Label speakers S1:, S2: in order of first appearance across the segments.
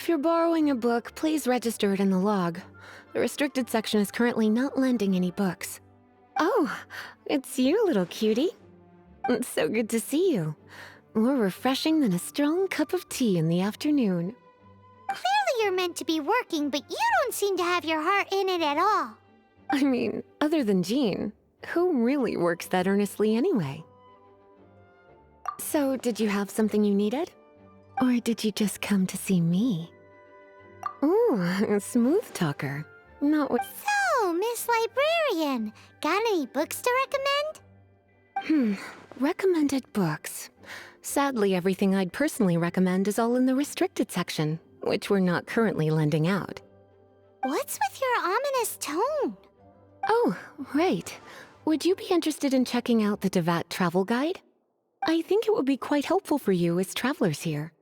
S1: If you're borrowing a book, please register it in the log. The restricted section is currently not lending any books. Oh, it's you, little cutie. It's so good to see you. More refreshing than a strong cup of tea in the afternoon.
S2: Clearly you're meant to be working, but you don't seem to have your heart in it at all.
S1: I mean, other than Jean, who really works that earnestly anyway? So, did you have something you needed? Or did you just come to see me? Ooh, a smooth talker. Not what—
S2: So, Miss Librarian, got any books to recommend?
S1: Recommended books. Sadly, everything I'd personally recommend is all in the restricted section, which we're not currently lending out.
S2: What's with your ominous tone?
S1: Oh, right. Would you be interested in checking out the Devat travel guide? I think it would be quite helpful for you as travelers here.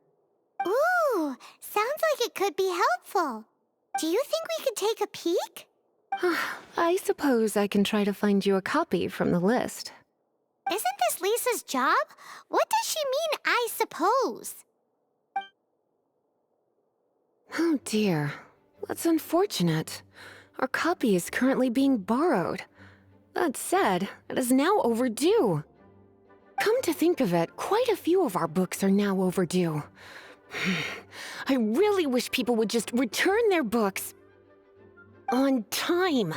S2: Ooh, sounds like it could be helpful. Do you think we could take a peek?
S1: I suppose I can try to find you a copy from the list.
S2: Isn't this Lisa's job? What does she mean, I suppose?
S1: Oh dear, that's unfortunate. Our copy is currently being borrowed. That said, it is now overdue. Come to think of it, quite a few of our books are now overdue. I really wish people would just return their books on time.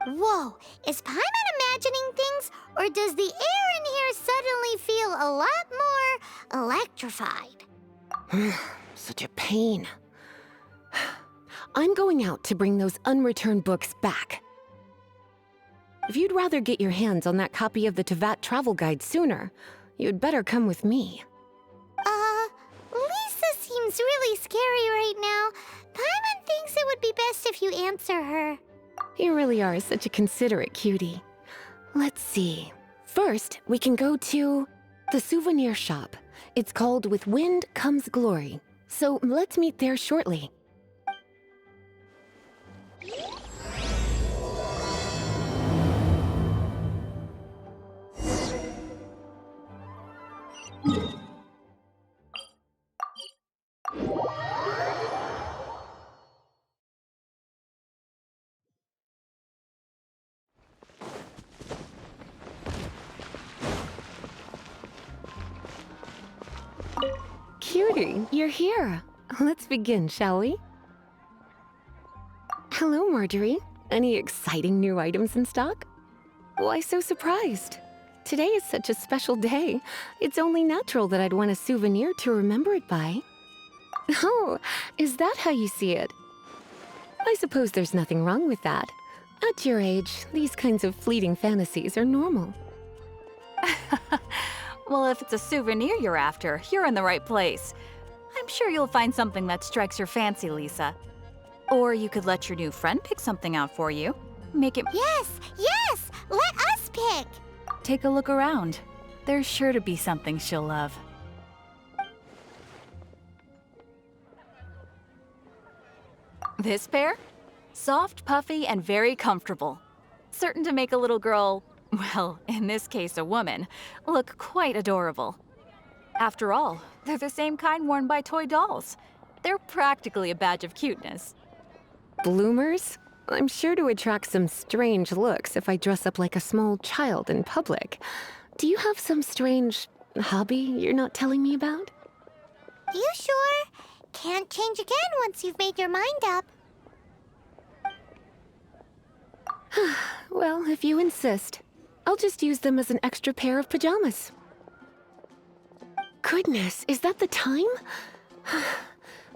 S2: Whoa, is Paimon imagining things, or does the air in here suddenly feel a lot more electrified?
S1: Such a pain. I'm going out to bring those unreturned books back. If you'd rather get your hands on that copy of the Tevat travel guide sooner, you'd better come with me.
S2: Lisa seems really scary right now. Paimon thinks it would be best if you answer her.
S1: You really are such a considerate cutie. Let's see. First, we can go to the souvenir shop. It's called With Wind Comes Glory. So let's meet there shortly. Cutie, you're here. Let's begin, shall we? Hello, Marjorie. Any exciting new items in stock? Why so surprised? Today is such a special day. It's only natural that I'd want a souvenir to remember it by. Oh, is that how you see it? I suppose there's nothing wrong with that. At your age, these kinds of fleeting fantasies are normal.
S3: Well, if it's a souvenir you're after, you're in the right place. I'm sure you'll find something that strikes your fancy, Lisa. Or you could let your new friend pick something out for you. Make it—
S2: Yes, yes! Let us pick!
S3: Take a look around. There's sure to be something she'll love. This pair? Soft, puffy, and very comfortable. Certain to make a little girl, well, in this case a woman, look quite adorable. After all, they're the same kind worn by toy dolls. They're practically a badge of cuteness.
S1: Bloomers? I'm sure to attract some strange looks if I dress up like a small child in public. Do you have some strange hobby you're not telling me about?
S2: You sure? Can't change again once you've made your mind up.
S1: Well, if you insist, I'll just use them as an extra pair of pajamas. Goodness, is that the time?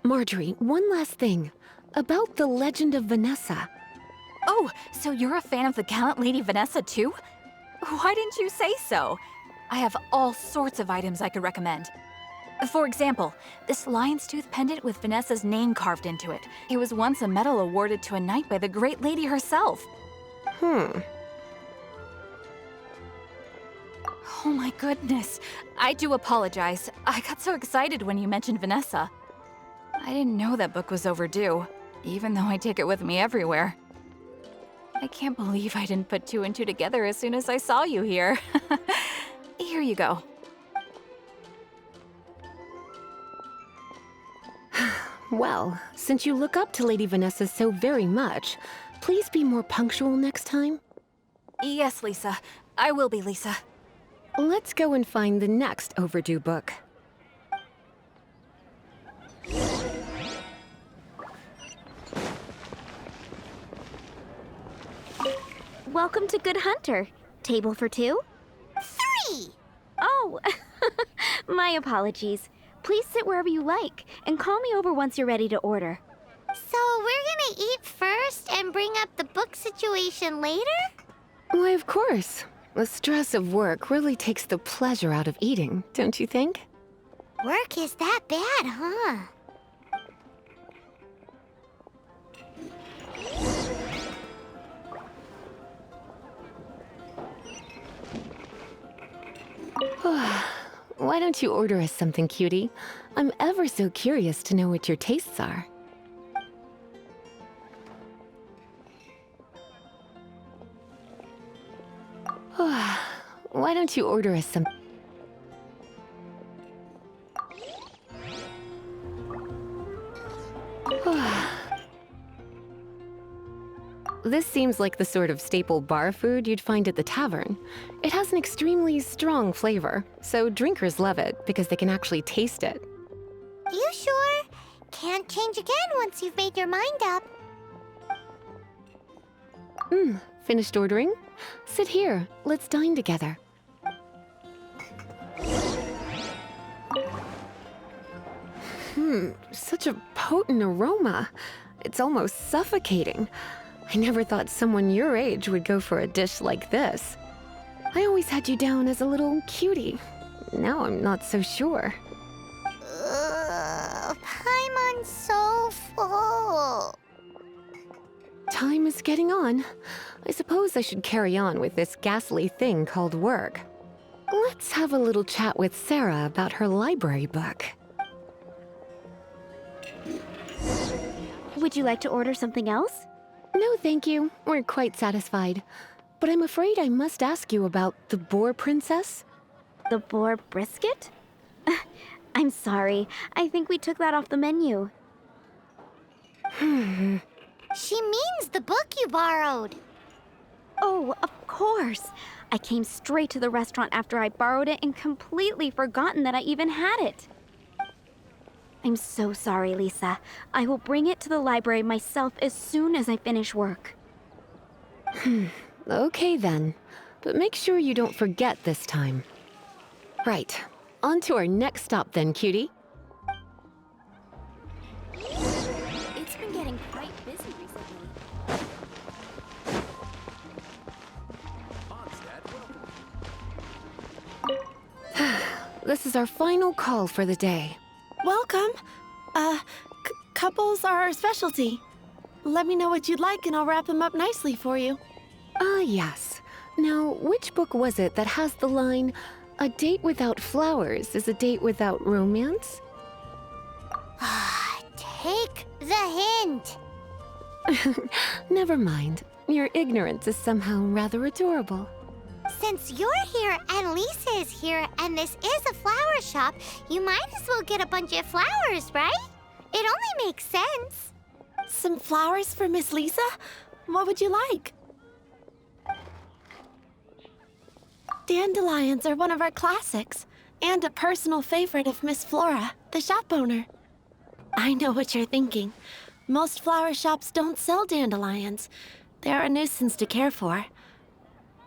S1: Marjorie, one last thing. About the legend of Vanessa.
S3: Oh, so you're a fan of the gallant Lady Vanessa too? Why didn't you say so? I have all sorts of items I could recommend. For example, this lion's tooth pendant with Vanessa's name carved into it. It was once a medal awarded to a knight by the great lady herself.
S1: Hmm.
S3: Oh my goodness. I do apologize. I got so excited when you mentioned Vanessa. I didn't know that book was overdue, even though I take it with me everywhere. I can't believe I didn't put two and two together as soon as I saw you here. Here you go.
S1: Well, since you look up to Lady Vanessa so very much, please be more punctual next time.
S3: Yes, Lisa. I will be, Lisa.
S1: Let's go and find the next overdue book.
S4: Welcome to Good Hunter. Table for two?
S2: 3!
S4: Oh, my apologies. Please sit wherever you like, and call me over once you're ready to order.
S2: So we're gonna eat first and bring up the book situation later?
S1: Why, of course. The stress of work really takes the pleasure out of eating, don't you think?
S2: Work is that bad, huh?
S1: Why don't you order us something, cutie? I'm ever so curious to know what your tastes are. Why don't you order us some... This seems like the sort of staple bar food you'd find at the tavern. It has an extremely strong flavor, so drinkers love it because they can actually taste it.
S2: You sure? Can't change again once you've made your mind up.
S1: Finished ordering? Sit here. Let's dine together. Such a potent aroma. It's almost suffocating. I never thought someone your age would go for a dish like this. I always had you down as a little cutie. Now I'm not so sure.
S2: Paimon's so full.
S1: Time is getting on. I suppose I should carry on with this ghastly thing called work. Let's have a little chat with Sarah about her library book.
S4: Would you like to order something else?
S1: No, thank you. We're quite satisfied. But I'm afraid I must ask you about the Boar Princess.
S4: The boar brisket? I'm sorry. I think we took that off the menu.
S2: She means the book you borrowed.
S4: Oh, of course. I came straight to the restaurant after I borrowed it and completely forgotten that I even had it. I'm so sorry, Lisa. I will bring it to the library myself as soon as I finish work.
S1: Okay then. But make sure you don't forget this time. Right. On to our next stop then, cutie.
S4: It's been getting quite busy recently.
S1: This is our final call for the day.
S5: Welcome. Couples are our specialty. Let me know what you'd like and I'll wrap them up nicely for you.
S1: Ah, yes. Now, which book was it that has the line, "A date without flowers is a date without romance"?
S2: Take the hint.
S1: Never mind. Your ignorance is somehow rather adorable.
S2: Since you're here and Lisa is here and this is a flower shop, you might as well get a bunch of flowers, right? It only makes sense.
S5: Some flowers for Miss Lisa? What would you like? Dandelions are one of our classics, and a personal favorite of Miss Flora, the shop owner. I know what you're thinking. Most flower shops don't sell dandelions. They're a nuisance to care for.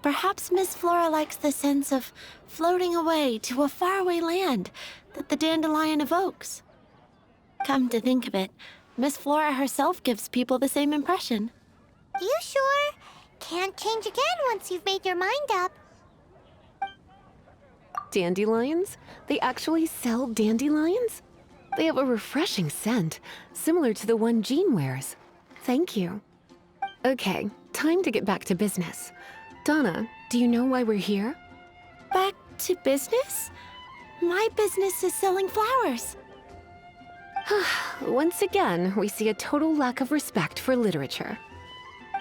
S5: Perhaps Miss Flora likes the sense of floating away to a faraway land that the dandelion evokes. Come to think of it, Miss Flora herself gives people the same impression.
S2: You sure? Can't change again once you've made your mind up.
S1: Dandelions? They actually sell dandelions? They have a refreshing scent, similar to the one Jean wears. Thank you. Okay, time to get back to business. Donna, do you know why we're here?
S5: Back to business? My business is selling flowers.
S1: Once again, we see a total lack of respect for literature.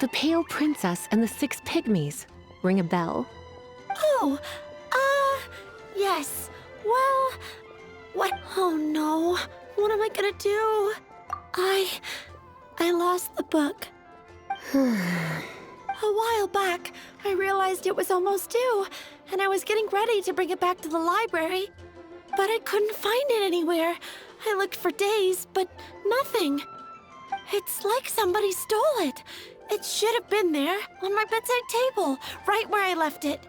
S1: The Pale Princess and the Six Pygmies. Ring a bell?
S5: Oh, yes. Well, what? Oh no. What am I gonna do? I lost the book. A while back, I realized it was almost due, and I was getting ready to bring it back to the library. But I couldn't find it anywhere. I looked for days, but nothing. It's like somebody stole it. It should have been there, on my bedside table, right where I left it.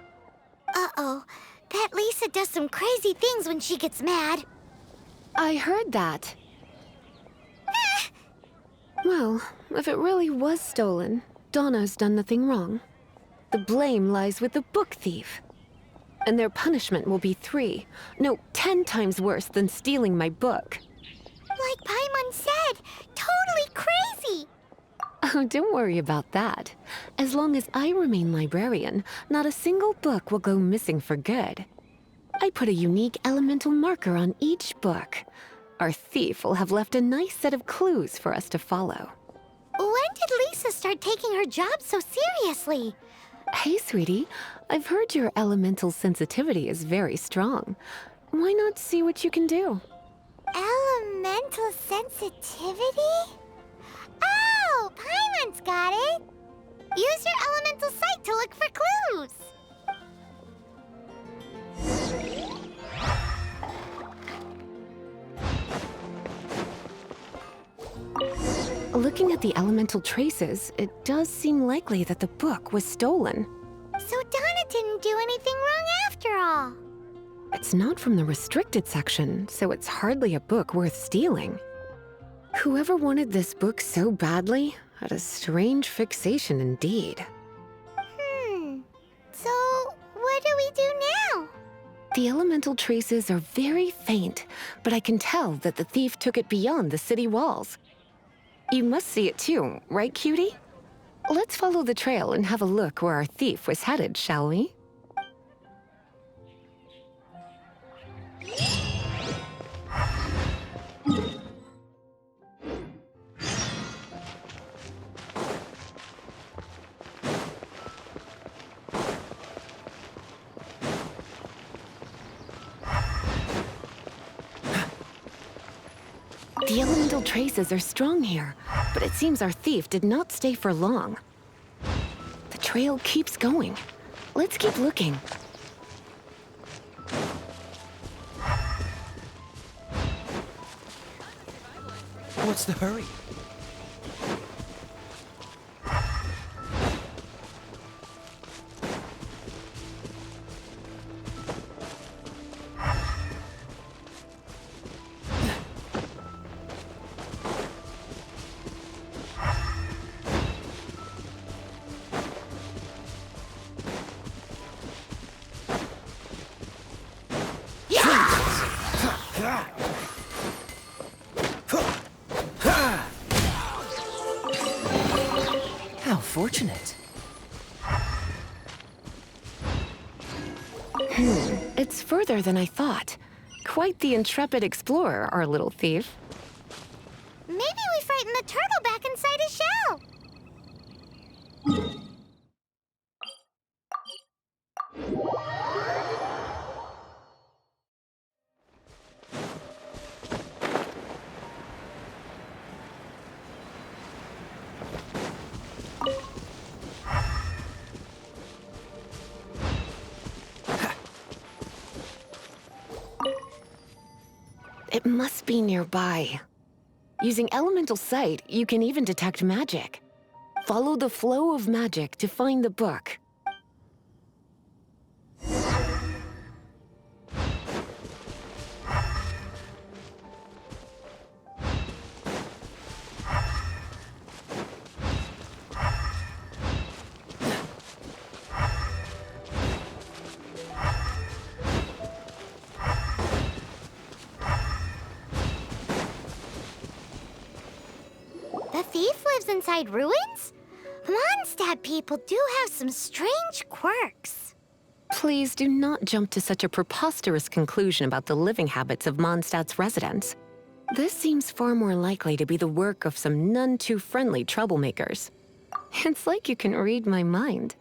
S2: Uh-oh. That Lisa does some crazy things when she gets mad.
S1: I heard that. Well, if it really was stolen, Donna's done nothing wrong. The blame lies with the book thief. And their punishment will be 10 times worse than stealing my book.
S2: Like Paimon said, totally crazy.
S1: Oh, don't worry about that. As long as I remain librarian, not a single book will go missing for good. I put a unique elemental marker on each book. Our thief will have left a nice set of clues for us to follow.
S2: When did Lisa start taking her job so seriously?
S1: Hey, sweetie. I've heard your elemental sensitivity is very strong. Why not see what you can do?
S2: Elemental sensitivity? Oh, Paimon's got it. Use your elemental sight to look for clues.
S1: Looking at the elemental traces, it does seem likely that the book was stolen.
S2: So Donna didn't do anything wrong after all.
S1: It's not from the restricted section, so it's hardly a book worth stealing. Whoever wanted this book so badly had a strange fixation indeed.
S2: So what do we do now?
S1: The elemental traces are very faint, but I can tell that the thief took it beyond the city walls. You must see it too, right, cutie? Let's follow the trail and have a look where our thief was headed, shall we? The elemental traces are strong here, but it seems our thief did not stay for long. The trail keeps going. Let's keep looking.
S6: What's the hurry? How fortunate.
S1: It's further than I thought. Quite the intrepid explorer, our little thief.
S2: Maybe we frightened the turtle back inside his shell.
S1: It must be nearby. Using elemental sight, you can even detect magic. Follow the flow of magic to find the book.
S2: The thief lives inside ruins? Mondstadt people do have some strange quirks.
S1: Please do not jump to such a preposterous conclusion about the living habits of Mondstadt's residents. This seems far more likely to be the work of some none-too-friendly troublemakers. It's like you can read my mind.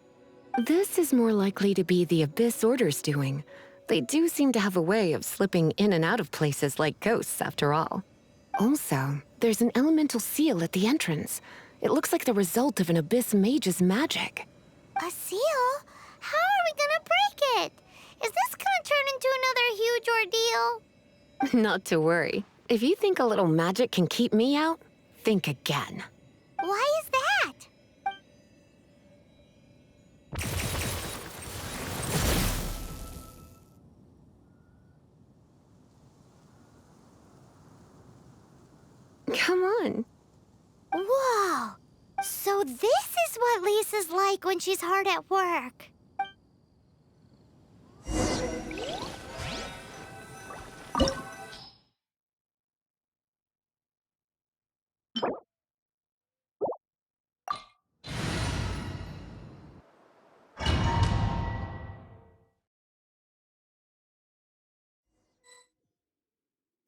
S1: This is more likely to be the Abyss Order's doing. They do seem to have a way of slipping in and out of places like ghosts, after all. Also, there's an elemental seal at the entrance. It looks like the result of an abyss mage's magic.
S2: A seal? How are we gonna break it? Is this gonna turn into another huge ordeal?
S1: Not to worry. If you think a little magic can keep me out, think again.
S2: Why is that?
S1: Come on.
S2: Whoa! So this is what Lisa's like when she's hard at work.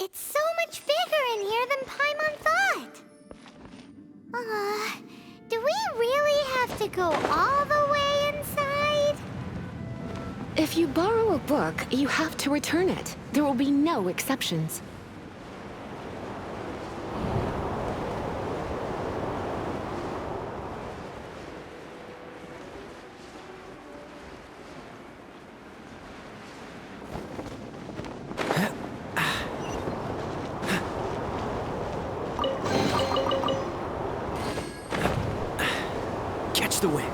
S2: It's so much bigger in here than Paimon thought. Do we really have to go all the way inside?
S1: If you borrow a book, you have to return it. There will be no exceptions.
S6: Catch the wind.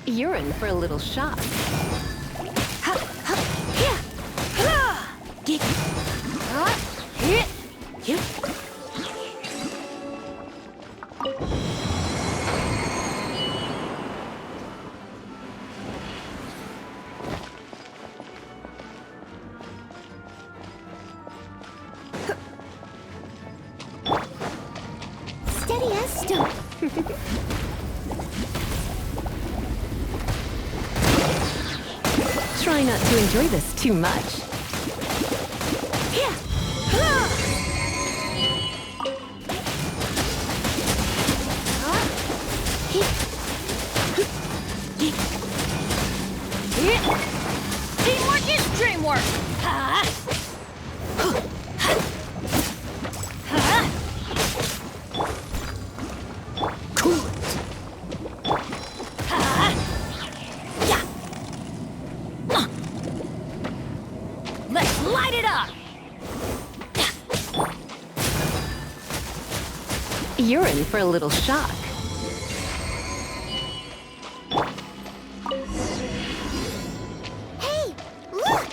S1: You're in for a little shock.
S2: Steady as stone.
S1: Try not to enjoy this too much.
S3: Teamwork is dreamwork! Let's light it up!
S1: You're in for a little shock.
S2: Hey, look!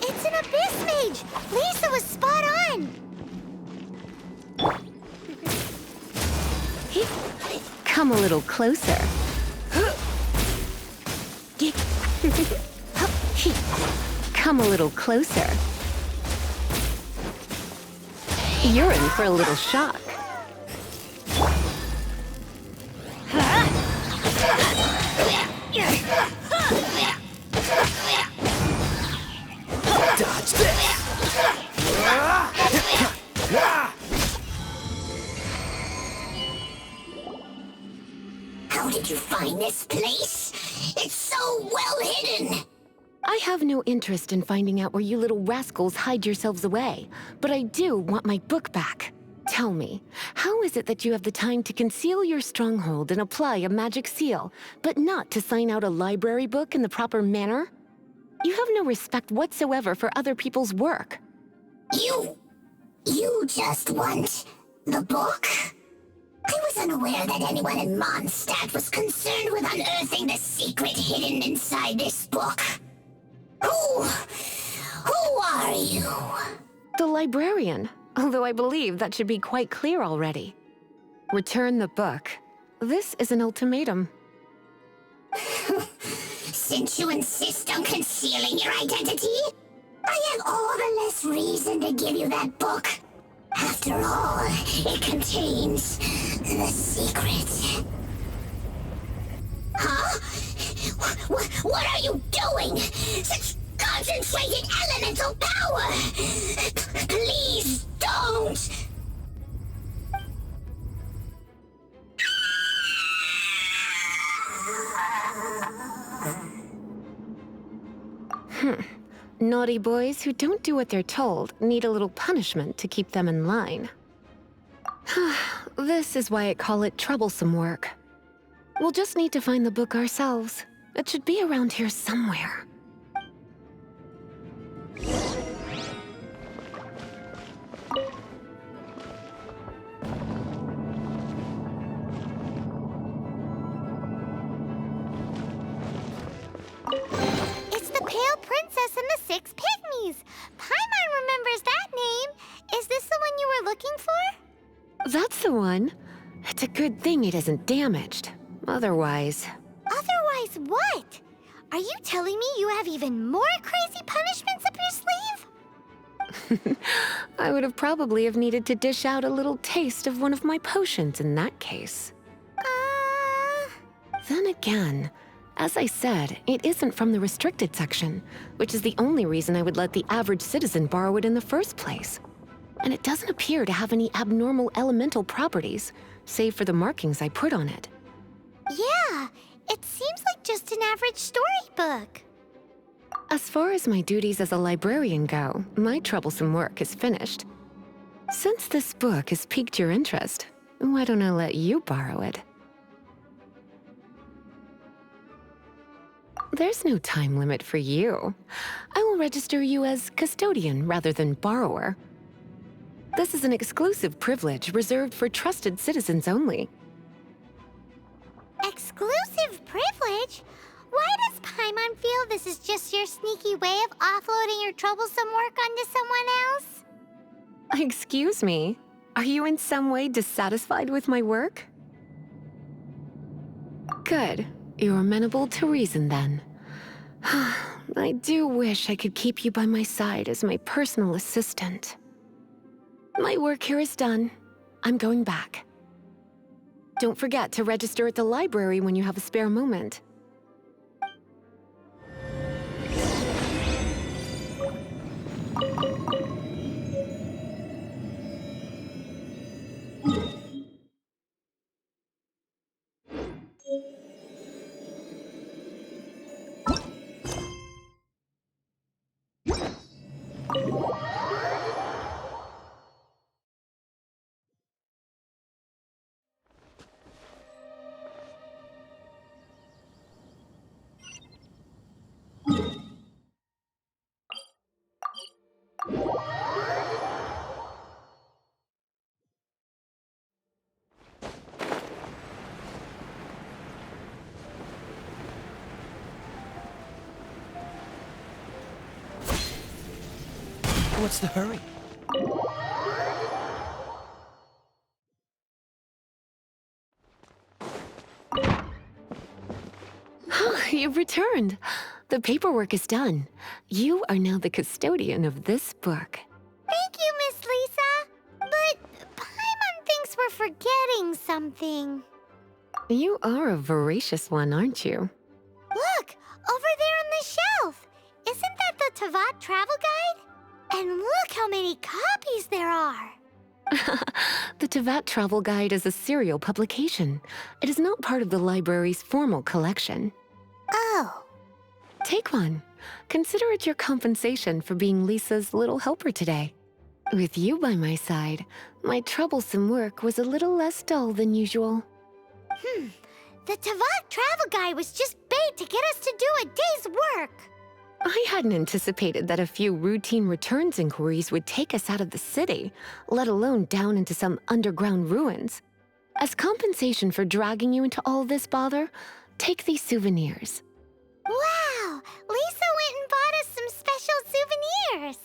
S2: It's an abyss mage! Lisa was spot on!
S1: Come a little closer. Come a little closer. You're in for a little shock.
S6: Dodge this!
S2: How did you find this place? It's so well hidden!
S1: I have no interest in finding out where you little rascals hide yourselves away, but I do want my book back. Tell me, how is it that you have the time to conceal your stronghold and apply a magic seal, but not to sign out a library book in the proper manner? You have no respect whatsoever for other people's work.
S7: You just want the book? I was unaware that anyone in Mondstadt was concerned with unearthing the secret hidden inside this book. Who are you?
S1: The librarian, although I believe that should be quite clear already. Return the book. This is an ultimatum.
S7: Since you insist on concealing your identity, I have all the less reason to give you that book. After all, it contains the secret. Huh? What are you doing? Such concentrated elemental power! Please don't!
S1: Naughty boys who don't do what they're told need a little punishment to keep them in line. This is why I call it troublesome work. We'll just need to find the book ourselves. It should be around here somewhere.
S2: It's the Pale Princess and the Six Pygmies. Paimon remembers that name. Is this the one you were looking for?
S1: That's the one. It's a good thing it isn't damaged. Otherwise...
S2: Otherwise what? Are you telling me you have even more crazy punishments up your sleeve?
S1: I would have probably have needed to dish out a little taste of one of my potions in that case. Then again, as I said, it isn't from the restricted section, which is the only reason I would let the average citizen borrow it in the first place. And it doesn't appear to have any abnormal elemental properties, save for the markings I put on it.
S2: Yeah, it seems like just an average storybook.
S1: As far as my duties as a librarian go, my troublesome work is finished. Since this book has piqued your interest, why don't I let you borrow it? There's no time limit for you. I will register you as custodian rather than borrower. This is an exclusive privilege reserved for trusted citizens only.
S2: Exclusive privilege? Why does Paimon feel this is just your sneaky way of offloading your troublesome work onto someone else?
S1: Excuse me, are you in some way dissatisfied with my work? Good, you're amenable to reason then. I do wish I could keep you by my side as my personal assistant. My work here is done. I'm going back. Don't forget to register at the library when you have a spare moment.
S6: What's the hurry?
S1: You've returned. The paperwork is done. You are now the custodian of this book.
S2: Thank you, Miss Lisa. But Paimon thinks we're forgetting something.
S1: You are a voracious one, aren't you?
S2: Look, over there on the shelf. Isn't that the Tavat travel guide? And look how many copies there are.
S1: The Tavat Travel Guide is a serial publication. It is not part of the library's formal collection.
S2: Oh.
S1: Take one. consider it your compensation for being Lisa's little helper today. With you by my side, my troublesome work was a little less dull than usual.
S2: The Tavok travel guy was just bait to get us to do a day's work.
S1: I hadn't anticipated that a few routine returns inquiries would take us out of the city, let alone down into some underground ruins. As compensation for dragging you into all this bother, take these souvenirs.
S2: Wow! Lisa went and bought us some special souvenirs.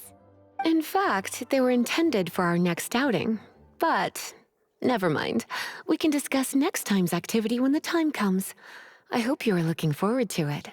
S1: In fact, they were intended for our next outing, but never mind. We can discuss next time's activity when the time comes. I hope you are looking forward to it.